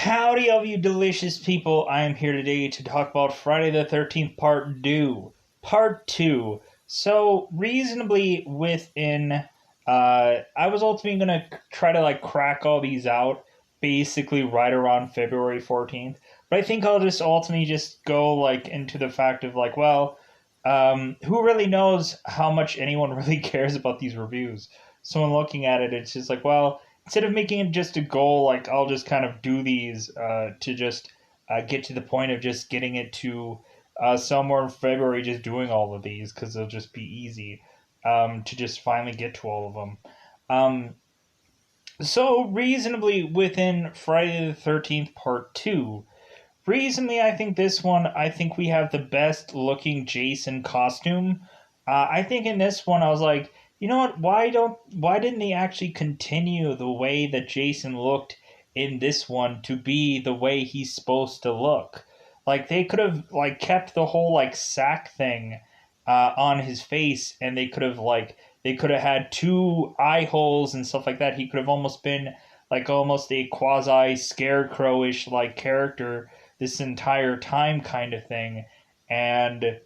Howdy, all you delicious people. I am here today to talk about Friday the 13th Part 2. Part 2. So, reasonably within, I was ultimately going to try to, crack all these out basically right around February 14th. But I think I'll just ultimately just go, into the fact of, who really knows how much anyone really cares about these reviews? So, when looking at it, it's just like, well, instead of making it just a goal, I'll just kind of do these to just get to the point of just getting it to somewhere in February, just doing all of these because they'll just be easy to just finally get to all of them. Um, so reasonably within Friday the 13th Part 2, reasonably I think this one, I think we have the best looking Jason costume. I think in this one I was like, you know what? Why didn't they actually continue the way that Jason looked in this one to be the way he's supposed to look? Like they could have kept the whole sack thing on his face, and they could have had two eye holes and stuff like that. He could have almost been almost a quasi scarecrowish character this entire time kind of thing. And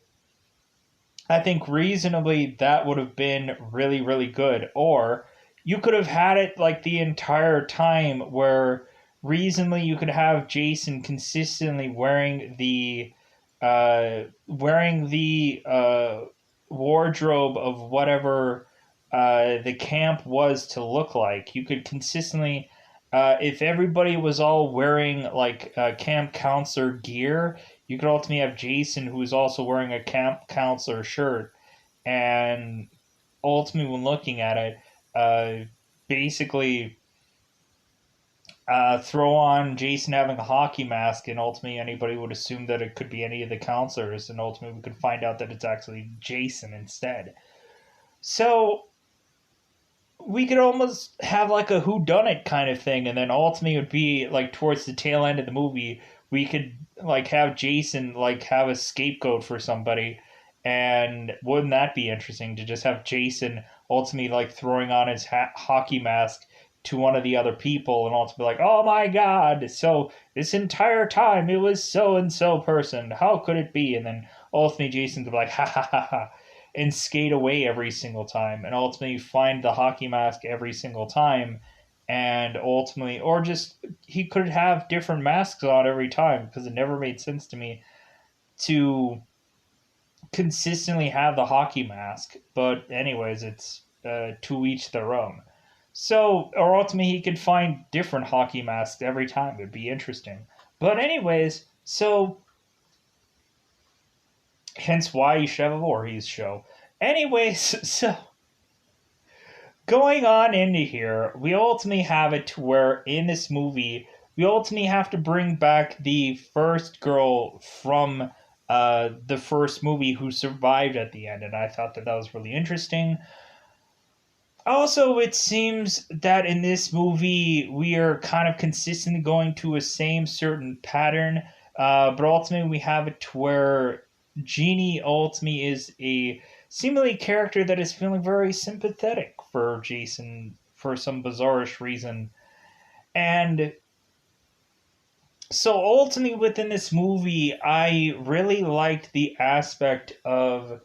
I think reasonably that would have been really, really good. Or you could have had it the entire time where reasonably you could have Jason consistently wearing the wardrobe of whatever the camp was to look like. You could consistently if everybody was all wearing camp counselor gear, you could ultimately have Jason who is also wearing a camp counselor shirt, and ultimately when looking at it, basically throw on Jason having a hockey mask, and ultimately anybody would assume that it could be any of the counselors, and ultimately we could find out that it's actually Jason instead. So we could almost have a who done it kind of thing, and then ultimately it would be towards the tail end of the movie we could have Jason have a scapegoat for somebody. And wouldn't that be interesting to just have Jason ultimately throwing on his hockey mask to one of the other people and ultimately oh my god, so this entire time it was so and so person, how could it be? And then ultimately Jason could be ha ha ha ha and skate away every single time, and ultimately find the hockey mask every single time. And ultimately, or just he could have different masks on every time, because it never made sense to me to consistently have the hockey mask. But anyways, it's to each their own. So, or ultimately he could find different hockey masks every time. It'd be interesting. But anyways, so hence why you should have a Voorhees show. Anyways, so going on into here, we ultimately have it to where in this movie, we ultimately have to bring back the first girl from the first movie who survived at the end, and I thought that that was really interesting. Also, it seems that in this movie we are kind of consistently going to a same certain pattern, but ultimately we have it to where Jeannie ultimately is a seemingly character that is feeling very sympathetic for Jason for some bizarrish reason. And so ultimately within this movie, I really liked the aspect of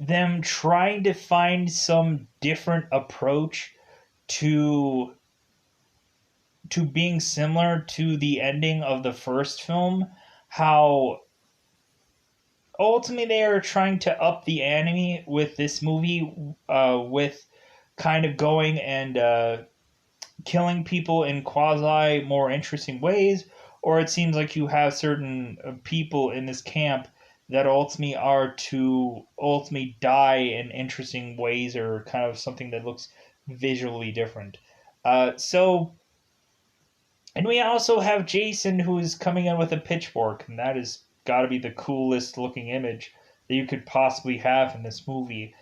them trying to find some different approach to being similar to the ending of the first film. How ultimately they are trying to up the ante with this movie, with kind of going and killing people in quasi more interesting ways. Or it seems like you have certain people in this camp that ultimately are to ultimately die in interesting ways, or kind of something that looks visually different. So, and we also have Jason who is coming in with a pitchfork, and that has got to be the coolest looking image that you could possibly have in this movie.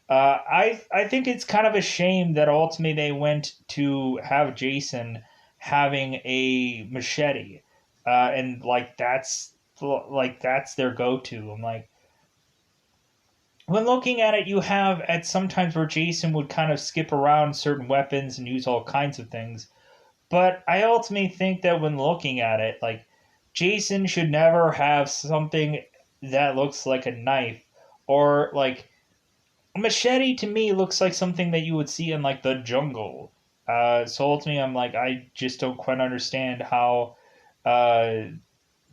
I think it's kind of a shame that ultimately they went to have Jason having a machete, and that's their go to. I'm like, when looking at it, you have at sometimes where Jason would kind of skip around certain weapons and use all kinds of things, But I ultimately think that when looking at it, like, Jason should never have something that looks like a knife, or like a machete. To me looks like something that you would see in like the jungle. So ultimately, I'm like, I just don't quite understand how uh,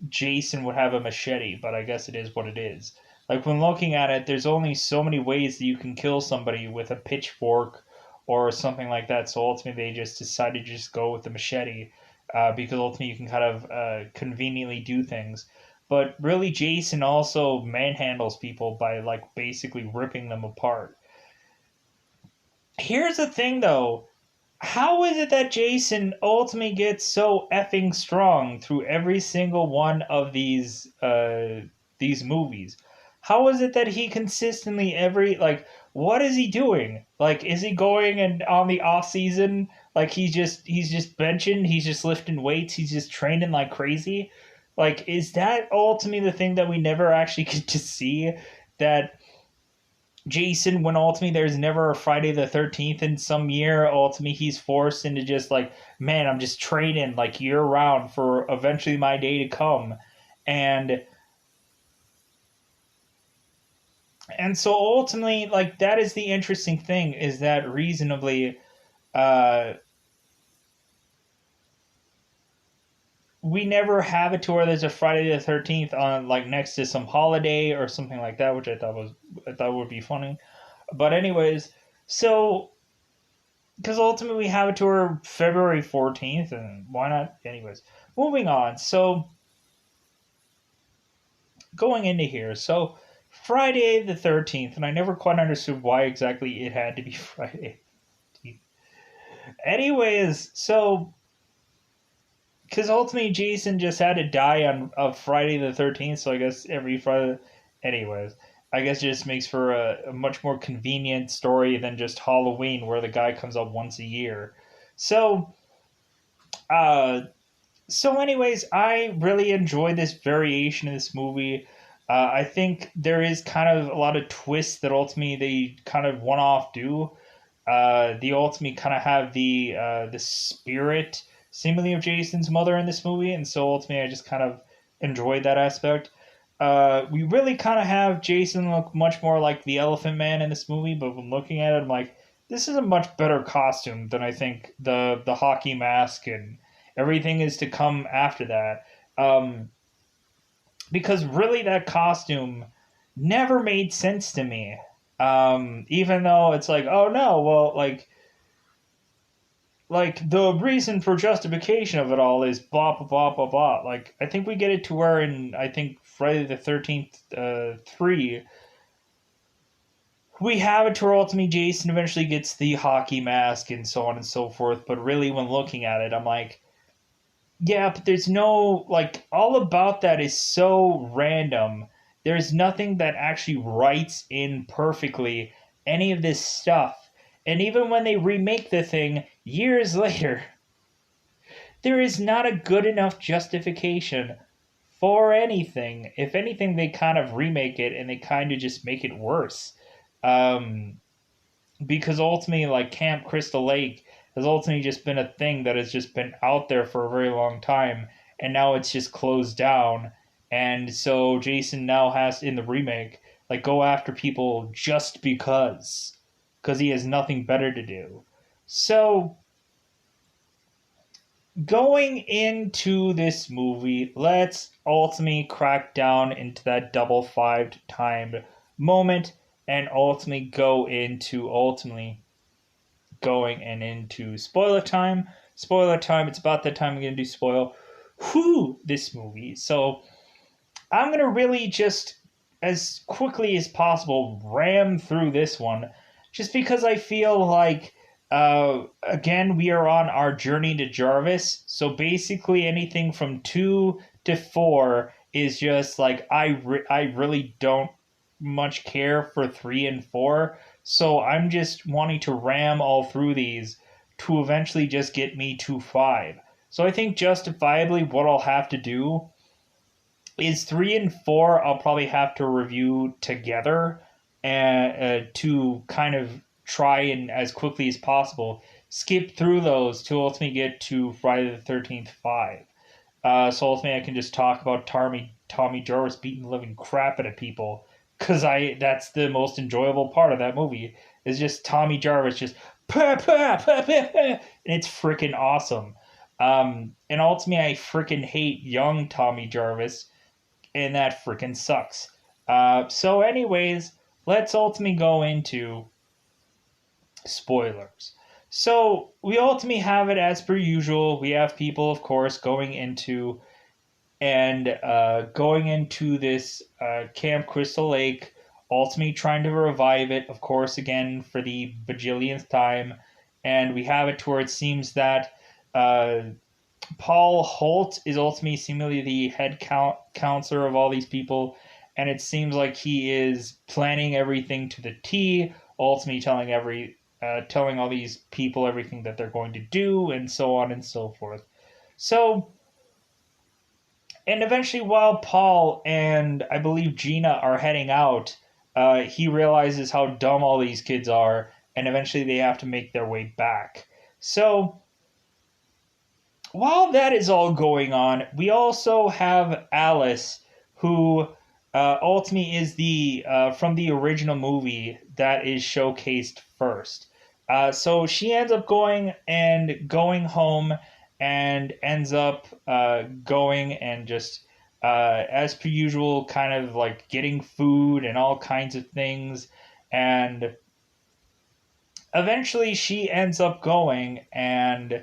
Jason would have a machete, but I guess it is what it is. Like, when looking at it, there's only so many ways that you can kill somebody with a pitchfork or something like that. So ultimately, they just decided to just go with the machete, because ultimately you can kind of conveniently do things. But really, Jason also manhandles people by like basically ripping them apart. Here's the thing, though. How is it that Jason ultimately gets so effing strong through every single one of these movies? How is it that he consistently every like what is he doing? Like, is he going and on the off season, like he's just benching, he's just lifting weights, he's just training like crazy? Like, is that ultimately the thing that we never actually get to see, that Jason, when ultimately there's never a Friday the 13th in some year, ultimately he's forced into just like, man, I'm just training like year round for eventually my day to come. And and so ultimately, like, that is the interesting thing, is that reasonably uh we never have it to where there's a Friday the 13th on like next to some holiday or something like that, which I thought would be funny. But anyways, so because ultimately we have a tour February 14th, and why not? Anyways, moving on. So, going into here, so Friday the 13th, and I never quite understood why exactly it had to be Friday. Anyways, so, because ultimately Jason just had to die on of Friday the 13th, so I guess every Friday. Anyways, I guess it just makes for a much more convenient story than just Halloween, where the guy comes up once a year. So, uh, anyways, I really enjoy this variation of this movie. I think there is kind of a lot of twists that ultimately they kind of one off do. They ultimately kind of have the spirit seemingly of Jason's mother in this movie, and so ultimately I just kind of enjoyed that aspect. We really kind of have Jason look much more like the Elephant Man in this movie, but when looking at it, I'm like, this is a much better costume than I think the hockey mask and everything is to come after that. Um, because really, that costume never made sense to me. Even though it's like, oh no, well, like the reason for justification of it all is blah blah blah blah blah. Like, I think we get it to where in, I think, Friday the 13th 3, we have it to where ultimately Jason eventually gets the hockey mask and so on and so forth. But really, when looking at it, I'm like, yeah, but there's no, like, all about that is so random. There's nothing that actually writes in perfectly any of this stuff. And even when they remake the thing years later, there is not a good enough justification for anything. If anything, they kind of remake it and they kind of just make it worse. Um, because ultimately, like, Camp Crystal Lake has ultimately just been a thing that has just been out there for a very long time, and now it's just closed down. And so Jason now has, in the remake, like, go after people just because he has nothing better to do. So, going into this movie, let's ultimately crack down into that double five timed moment and ultimately go into ultimately going and into spoiler time. Spoiler time. It's about that time I'm going to do spoil this movie. So I'm going to really just, as quickly as possible, ram through this one, just because I feel like, again, we are on our journey to Jarvis. So basically, anything from 2 to 4 is just like, I really don't much care for 3 and 4. So I'm just wanting to ram all through these to eventually just get me to 5. So I think justifiably what I'll have to do is 3 and 4 I'll probably have to review together, and to kind of try and as quickly as possible skip through those to ultimately get to Friday the 13th 5. So ultimately, I can just talk about Tommy Jarvis beating the living crap out of people, because that's the most enjoyable part of that movie is just Tommy Jarvis just pa pa pa pa pa, and it's freaking awesome. And ultimately, I freaking hate young Tommy Jarvis, and that freaking sucks. So, anyways, let's ultimately go into spoilers. So we ultimately have it as per usual. We have people, of course, going into this Camp Crystal Lake, ultimately trying to revive it, of course, again for the bajillionth time. And we have it to where it seems that uh, Paul Holt is ultimately seemingly the head counselor of all these people, and it seems like he is planning everything to the T, ultimately telling all these people everything that they're going to do, and so on and so forth. So, and eventually, while Paul and I believe Gina are heading out, he realizes how dumb all these kids are, and eventually they have to make their way back. So, while that is all going on, we also have Alice, who ultimately is the from the original movie that is showcased first. So she ends up going home, and ends up going and just as per usual, kind of like getting food and all kinds of things, and eventually she ends up going and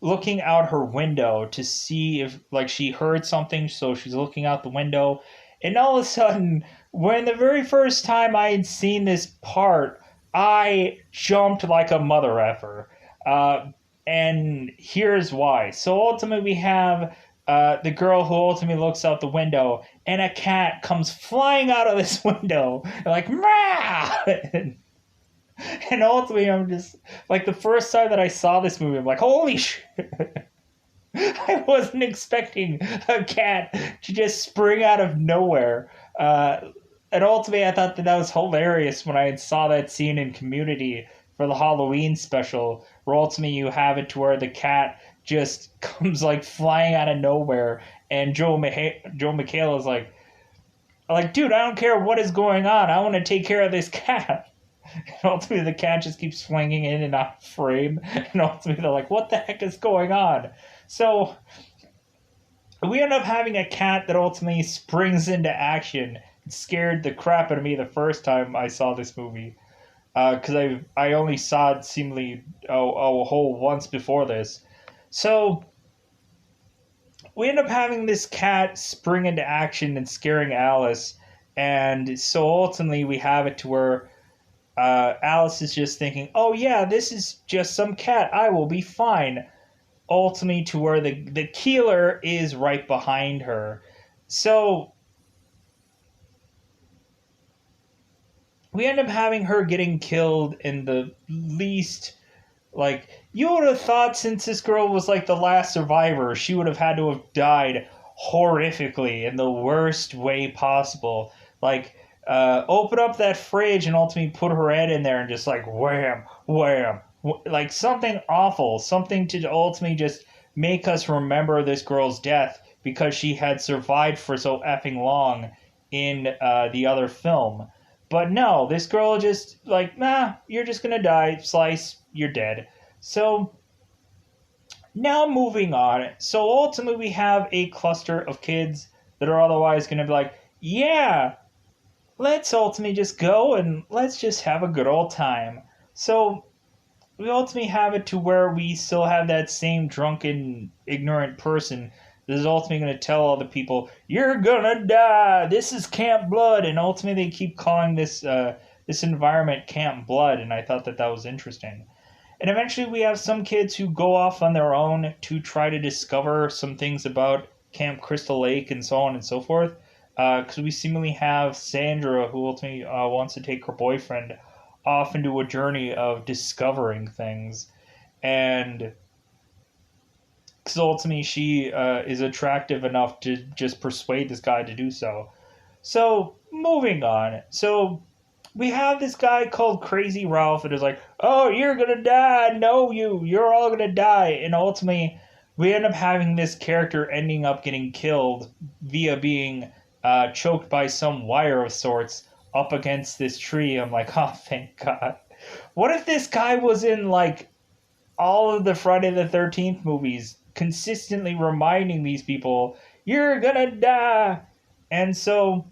looking out her window to see if like she heard something, so she's looking out the window, and all of a sudden, when the very first time I had seen this part, I jumped like a mother effer. And here's why. So ultimately we have the girl who ultimately looks out the window, and a cat comes flying out of this window like Meow! And ultimately, I'm just like the first time that I saw this movie, I'm like, holy shit! I wasn't expecting a cat to just spring out of nowhere. And ultimately, I thought that that was hilarious when I saw that scene in Community for the Halloween special, where ultimately you have it to where the cat just comes like flying out of nowhere, and Joe McHale is like, dude, I don't care what is going on. I want to take care of this cat. And ultimately, the cat just keeps swinging in and out of frame. And ultimately, they're like, what the heck is going on? So, we end up having a cat that ultimately springs into action. It scared the crap out of me the first time I saw this movie. Because I only saw it seemingly a whole once before this. So, we end up having this cat spring into action and scaring Alice. And so ultimately, we have it to where Alice is just thinking, oh yeah, this is just some cat. I will be fine. Ultimately, to where the killer is right behind her. So we end up having her getting killed in the least. Like, you would have thought since this girl was like the last survivor, she would have had to have died horrifically in the worst way possible. Like, open up that fridge and ultimately put her head in there and just like wham, wham, like something awful, something to ultimately just make us remember this girl's death because she had survived for so effing long in the other film. But no, this girl just like, nah, you're just gonna die, slice, you're dead. So now moving on. So ultimately we have a cluster of kids that are otherwise gonna be like, yeah, let's ultimately just go and let's just have a good old time. So we ultimately have it to where we still have that same drunken, ignorant person that is ultimately going to tell all the people, "You're gonna die. This is Camp Blood," and ultimately they keep calling this environment Camp Blood, and I thought that that was interesting. And eventually we have some kids who go off on their own to try to discover some things about Camp Crystal Lake and so on and so forth. Because we seemingly have Sandra, who ultimately wants to take her boyfriend off into a journey of discovering things. And because ultimately she is attractive enough to just persuade this guy to do so. So, moving on. So, we have this guy called Crazy Ralph that is like, oh, you're gonna die. No, you're all gonna die. And ultimately, we end up having this character ending up getting killed via being choked by some wire of sorts up against this tree. I'm like, oh, thank God. What if this guy was in like all of the Friday the 13th movies, consistently reminding these people, you're gonna die? And so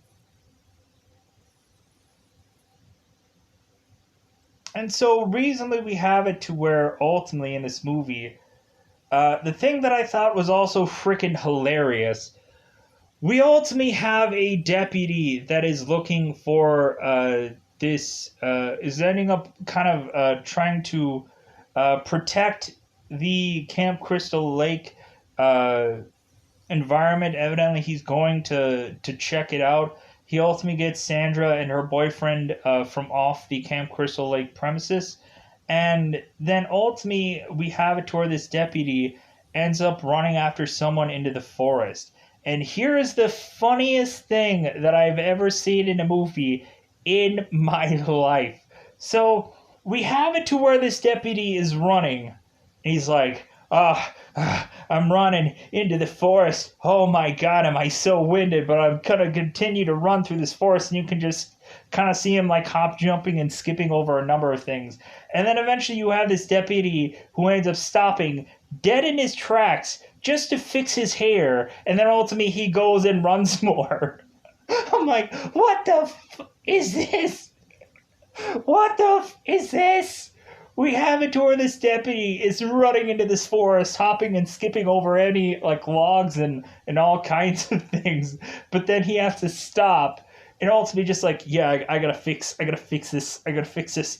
reasonably we have it to where ultimately in this movie, the thing that I thought was also freaking hilarious, we ultimately have a deputy that is looking for is ending up kind of trying to protect the Camp Crystal Lake uh, environment. Evidently, he's going to check it out. He ultimately gets Sandra and her boyfriend from off the Camp Crystal Lake premises. And then ultimately, we have it to where this deputy ends up running after someone into the forest. And here is the funniest thing that I've ever seen in a movie in my life. So we have it to where this deputy is running. He's like, I'm running into the forest. Oh my God, am I so winded? But I'm going to continue to run through this forest, and you can just kind of see him like hop jumping and skipping over a number of things. And then eventually you have this deputy who ends up stopping dead in his tracks just to fix his hair, and then ultimately he goes and runs more. I'm like, what the is this? What the is this? We have it to where this deputy is running into this forest, hopping and skipping over any like logs and all kinds of things. But then he has to stop and ultimately just like, yeah, I gotta fix this.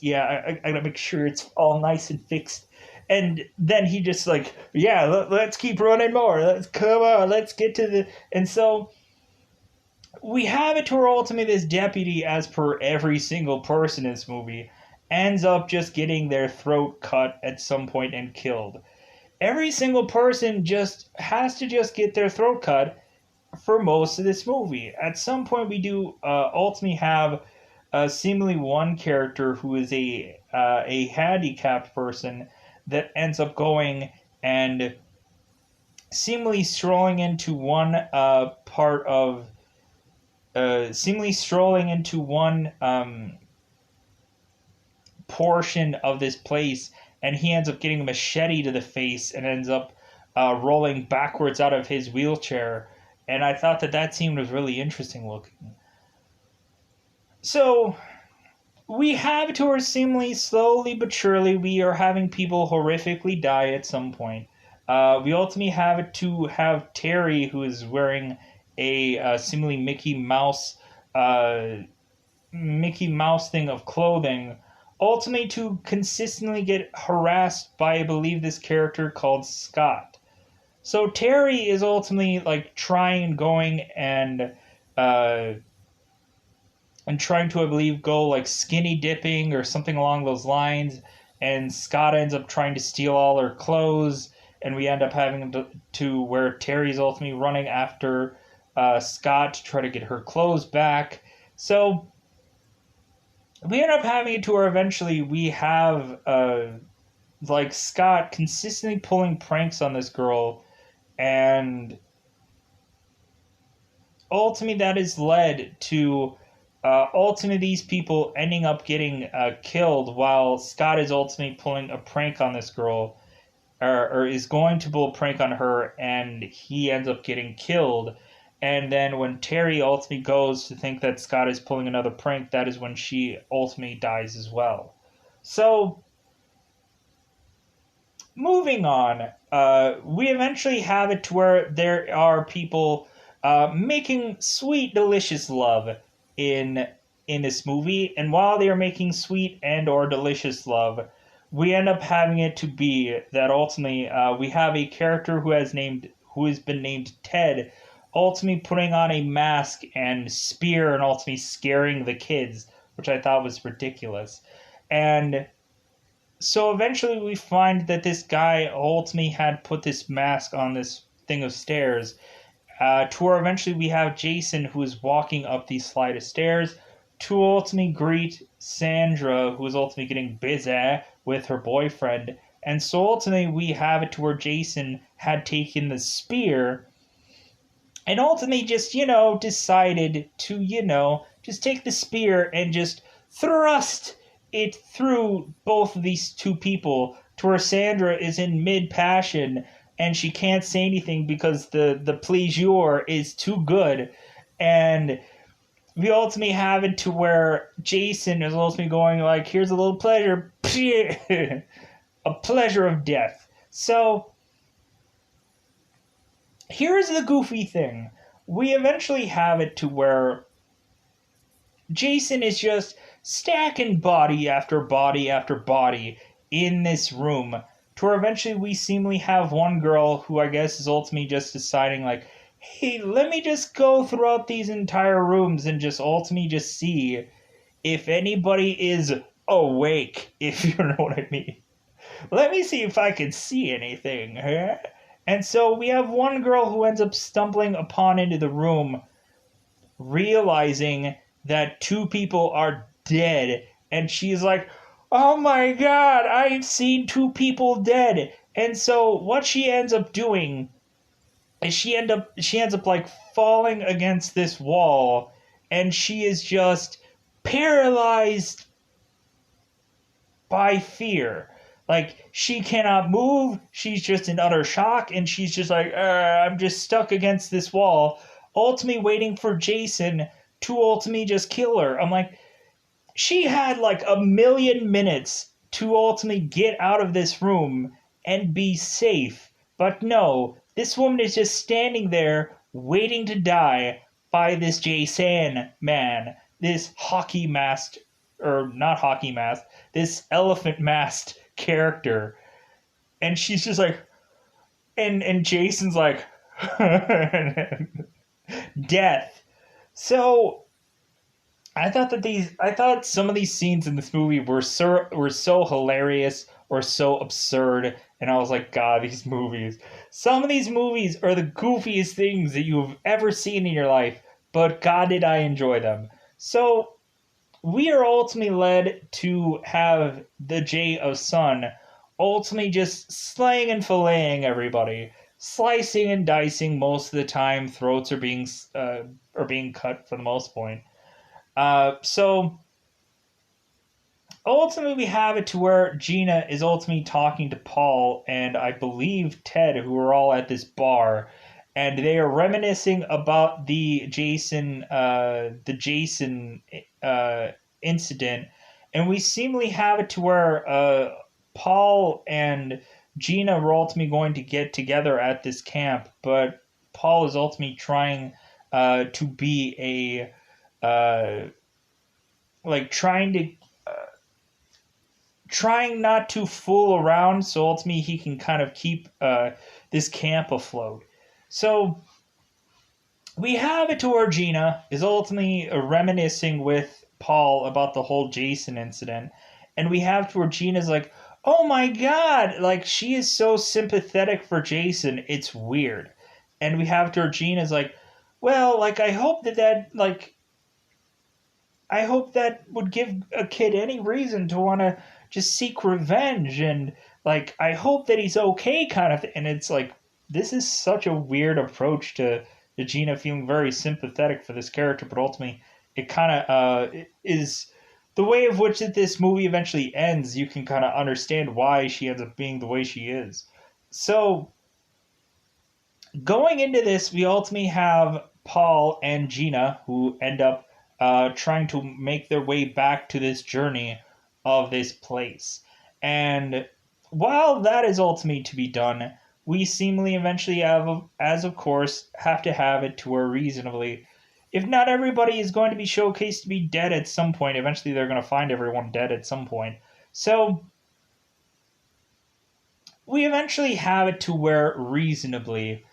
Yeah, I gotta make sure it's all nice and fixed. And then he just like, yeah, let's keep running more. Come on, let's get to the. And so we have it to where ultimately this deputy, as per every single person in this movie, ends up just getting their throat cut at some point and killed. Every single person just has to just get their throat cut for most of this movie. At some point, we do ultimately have seemingly one character who is a handicapped person that ends up going and seemingly strolling into one part of seemingly strolling into one portion of this place, and he ends up getting a machete to the face and ends up rolling backwards out of his wheelchair. And I thought that scene was really interesting looking. So we have to where seemingly slowly but surely we are having people horrifically die at some point. We ultimately have it to have Terry, who is wearing a seemingly Mickey Mouse thing of clothing, ultimately to consistently get harassed by, I believe, this character called Scott. So Terry is ultimately like going and trying to, I believe, go like skinny dipping or something along those lines. And Scott ends up trying to steal all her clothes, and we end up having to where Terry's ultimately running after Scott to try to get her clothes back. So we end up having it to where eventually we have like Scott consistently pulling pranks on this girl, and ultimately that has led to ultimately these people ending up getting killed, while Scott is ultimately pulling a prank on this girl, or is going to pull a prank on her, and he ends up getting killed. And then when Terry ultimately goes to think that Scott is pulling another prank, that is when she ultimately dies as well. So, moving on, we eventually have it to where there are people making sweet, delicious love in this movie, and while they are making sweet and or delicious love, we end up having it to be that ultimately we have a character who has been named Ted, ultimately putting on a mask and spear and ultimately scaring the kids, which I thought was ridiculous. And so eventually we find that this guy ultimately had put this mask on this thing of stairs, to where eventually we have Jason, who is walking up these flight of stairs, to ultimately greet Sandra, who is ultimately getting busy with her boyfriend. And so ultimately, we have it to where Jason had taken the spear and ultimately just, decided to, just take the spear and just thrust it through both of these two people to where Sandra is in mid passion and she can't say anything because the pleasure is too good. And we ultimately have it to where Jason is ultimately going like, here's a little pleasure, a pleasure of death. So here's the goofy thing. We eventually have it to where Jason is just stacking body after body after body in this room. To where eventually we seemingly have one girl who I guess is ultimately just deciding like, hey, let me just go throughout these entire rooms and just ultimately just see if anybody is awake, if you know what I mean. Let me see if I can see anything, huh? And so we have one girl who ends up stumbling upon into the room, realizing that two people are dead. And she's like, oh my god, I've seen two people dead. And so what she ends up doing is she ends up like falling against this wall, and she is just paralyzed by fear. Like, she cannot move. She's just in utter shock, and she's just like, I'm just stuck against this wall, ultimately waiting for Jason to ultimately just kill her. I'm like, she had like a million minutes to ultimately get out of this room and be safe. But no, this woman is just standing there waiting to die by this Jason man, this hockey masked, or not hockey masked, this elephant masked character. And she's just like, and Jason's like, death. So I thought some of these scenes in this movie were so hilarious or so absurd, and I was like, God, these movies. Some of these movies are the goofiest things that you've ever seen in your life, but God, did I enjoy them. So we are ultimately led to have the J of Sun ultimately just slaying and filleting everybody, slicing and dicing most of the time. Throats are being cut for the most point. So ultimately, we have it to where Gina is ultimately talking to Paul and I believe Ted, who are all at this bar, and they are reminiscing about the Jason incident, and we seemingly have it to where Paul and Gina were ultimately going to get together at this camp, but Paul is ultimately trying to be like trying not to fool around, so ultimately he can kind of keep this camp afloat. So we have it to where Gina is ultimately reminiscing with Paul about the whole Jason incident, and we have to where Gina's like, oh my god, like she is so sympathetic for Jason, it's weird. And we have to where Gina's like, well, like I hope that would give a kid any reason to want to just seek revenge, and like I hope that he's okay, kind of. And it's like, this is such a weird approach to Gina feeling very sympathetic for this character, but ultimately it kind of is the way of which this movie eventually ends. You can kind of understand why she ends up being the way she is. So going into this, we ultimately have Paul and Gina who end up trying to make their way back to this journey of this place. And while that is ultimately to be done, we seemingly eventually have, as of course, have to have it to where reasonably, if not everybody is going to be showcased to be dead at some point, eventually they're going to find everyone dead at some point. So we eventually have it to where reasonably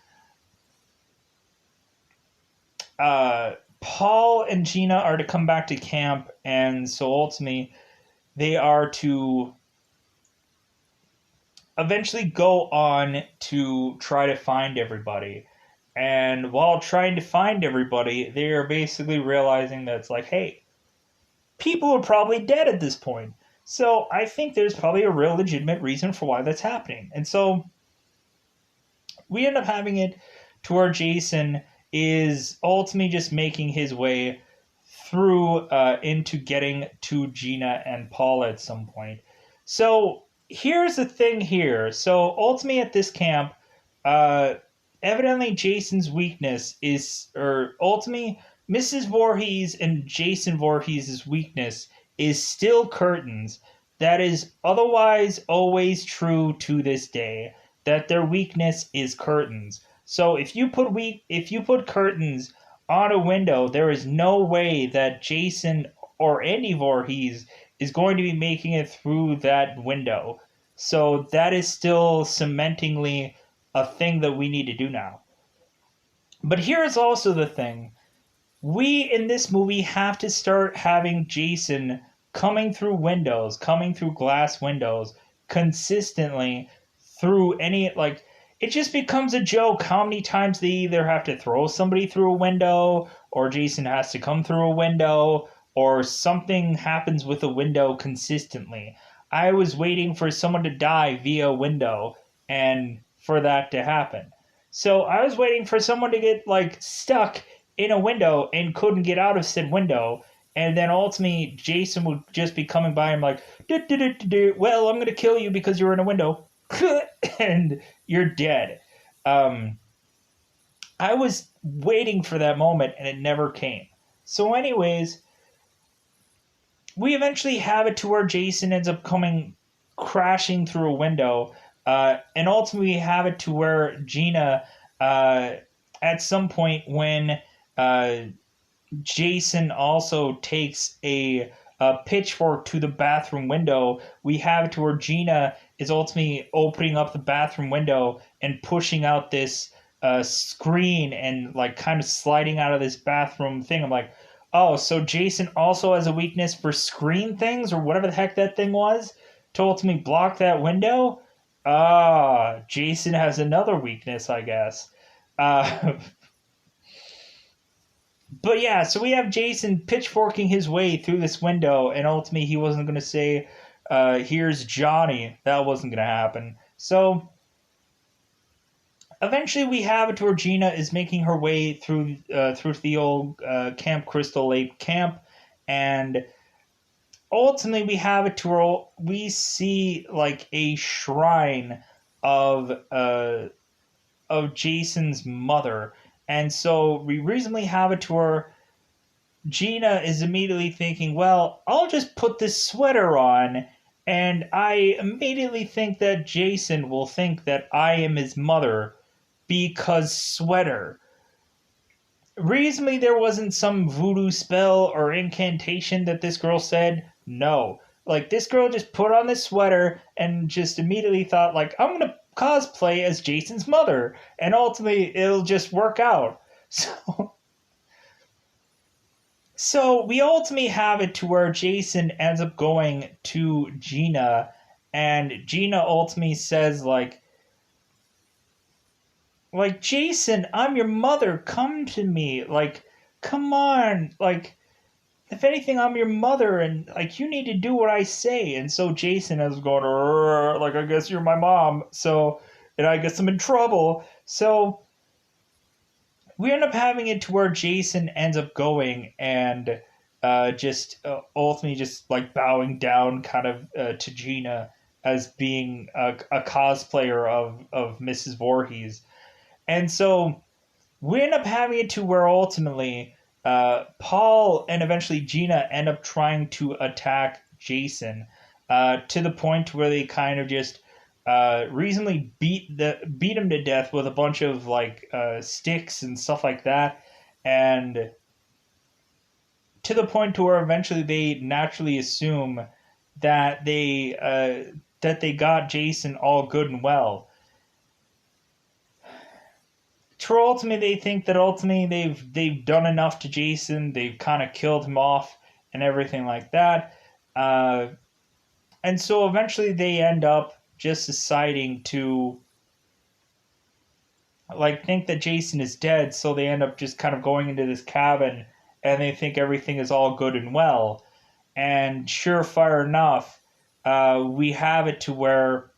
Paul and Gina are to come back to camp, and so ultimately they are to eventually go on to try to find everybody. And while trying to find everybody, they are basically realizing that it's like, hey, people are probably dead at this point. So I think there's probably a real legitimate reason for why that's happening. And so we end up having it to where Jason is ultimately just making his way through into getting to Gina and Paul at some point. So here's the thing here. So ultimately at this camp, uh, evidently Jason's weakness is, or ultimately Mrs. Voorhees and Jason Voorhees' weakness is still curtains. That is otherwise always true to this day. That their weakness is curtains. So if you put curtains on a window, there is no way that Jason or any Voorhees is going to be making it through that window. So that is still cementingly a thing that we need to do now. But here's also the thing. We in this movie have to start having Jason coming through windows, coming through glass windows consistently through any, like, it just becomes a joke how many times they either have to throw somebody through a window or Jason has to come through a window or something happens with a window consistently. I was waiting for someone to die via window and for that to happen. So I was waiting for someone to get like stuck in a window and couldn't get out of said window. And then ultimately, Jason would just be coming by and like, well, I'm going to kill you because you're in a window. And you're dead. I was waiting for that moment and it never came. So, anyways, we eventually have it to where Jason ends up coming crashing through a window. And ultimately, we have it to where Gina, at some point when Jason also takes a pitchfork to the bathroom window, we have it to where Gina is ultimately opening up the bathroom window and pushing out this screen and like kind of sliding out of this bathroom thing. I'm like, oh, so Jason also has a weakness for screen things or whatever the heck that thing was to ultimately block that window. Ah, Jason has another weakness, I guess. Uh, but yeah, so we have Jason pitchforking his way through this window, and ultimately he wasn't going to say, here's Johnny. That wasn't going to happen. So eventually we have it to where Gina is making her way through the old Camp Crystal Lake camp, and ultimately we have it to where we see like a shrine of Jason's mother. And so we reasonably have it to where Gina is immediately thinking, well, I'll just put this sweater on, and I immediately think that Jason will think that I am his mother because sweater. Reasonably, there wasn't some voodoo spell or incantation that this girl said. No. Like, this girl just put on this sweater and just immediately thought, like, I'm going to cosplay as Jason's mother, and ultimately it'll just work out. So we ultimately have it to where Jason ends up going to Gina, and Gina ultimately says like Jason, I'm your mother. Come to me. Like, come on. Like, if anything, I'm your mother, and like you need to do what I say. And so Jason is going, like, I guess you're my mom. So, and I guess I'm in trouble. So we end up having it to where Jason ends up going and just ultimately just like bowing down kind of to Gina as being a cosplayer of Mrs. Voorhees. And so we end up having it to where ultimately Paul and eventually Gina end up trying to attack Jason to the point where they kind of just reasonably beat him to death with a bunch of like sticks and stuff like that, and to the point to where eventually they naturally assume that they got Jason all good and well. To ultimately they think that ultimately they've done enough to Jason, they've kind of killed him off and everything like that, and so eventually they end up just deciding to like think that Jason is dead, so they end up just kind of going into this cabin and they think everything is all good and well. And surefire enough, we have it to where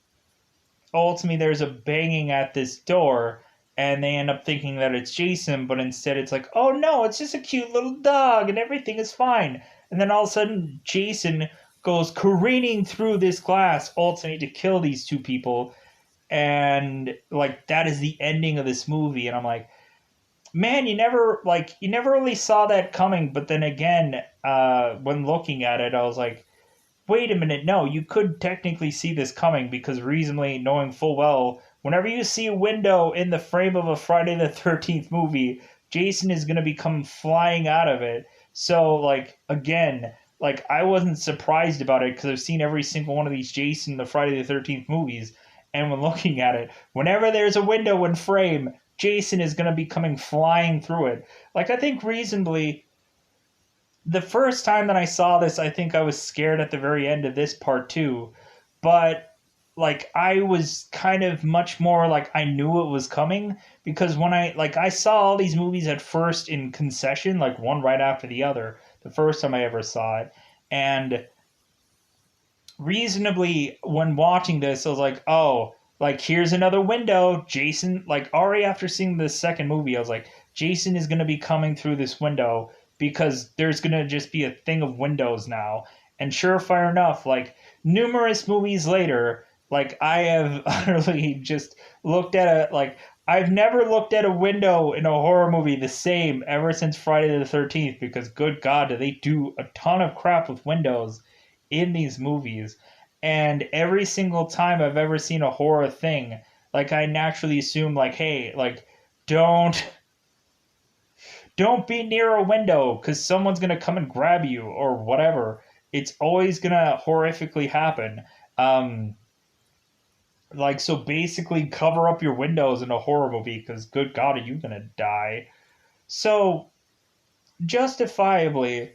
ultimately there's a banging at this door, and they end up thinking that it's Jason, but instead it's like, oh no, it's just a cute little dog and everything is fine. And then all of a sudden, Jason goes careening through this glass, ultimately to kill these two people. And like that is the ending of this movie. And I'm like, man, you never really saw that coming. But then again, when looking at it, I was like, wait a minute, no, you could technically see this coming because reasonably knowing full well, whenever you see a window in the frame of a Friday the 13th movie, Jason is going to be come flying out of it. So, like, again, like, I wasn't surprised about it because I've seen every single one of these Jason, the Friday the 13th movies. And when looking at it, whenever there's a window in frame, Jason is going to be coming flying through it. Like, I think reasonably the first time that I saw this, I think I was scared at the very end of this part too. But like I was kind of much more like I knew it was coming because when I saw all these movies at first in concession, like one right after the other, the first time I ever saw it. And reasonably when watching this, I was like, oh, like here's another window. Jason, like already after seeing the second movie, I was like, Jason is gonna be coming through this window because there's gonna just be a thing of windows now. And surefire enough, like numerous movies later, like I have utterly just looked at I've never looked at a window in a horror movie the same ever since Friday the 13th because good God, do they do a ton of crap with windows in these movies. And every single time I've ever seen a horror thing, like I naturally assume like, hey, like don't don't be near a window because someone's gonna come and grab you or whatever. It's always gonna horrifically happen. Um, like so basically cover up your windows in a horror movie because good God, are you gonna die? So justifiably,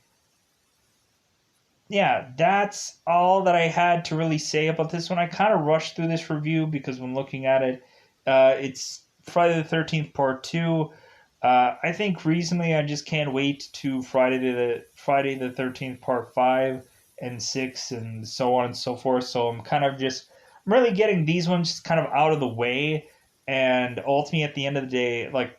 yeah, that's all that I had to really say about this one. I kind of rushed through this review because when looking at it, it's Friday the 13th Part 2. I think recently I just can't wait to Friday the 13th Part 5 and 6 and so on and so forth. So I'm really getting these ones just kind of out of the way and ultimately at the end of the day like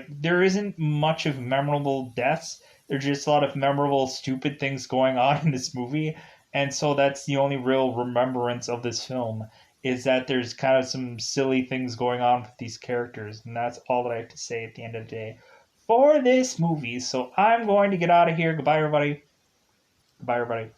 there isn't much of memorable deaths. There's just a lot of memorable, stupid things going on in this movie. And so that's the only real remembrance of this film is that there's kind of some silly things going on with these characters. And that's all that I have to say at the end of the day for this movie. So I'm going to get out of here. Goodbye, everybody. Goodbye, everybody.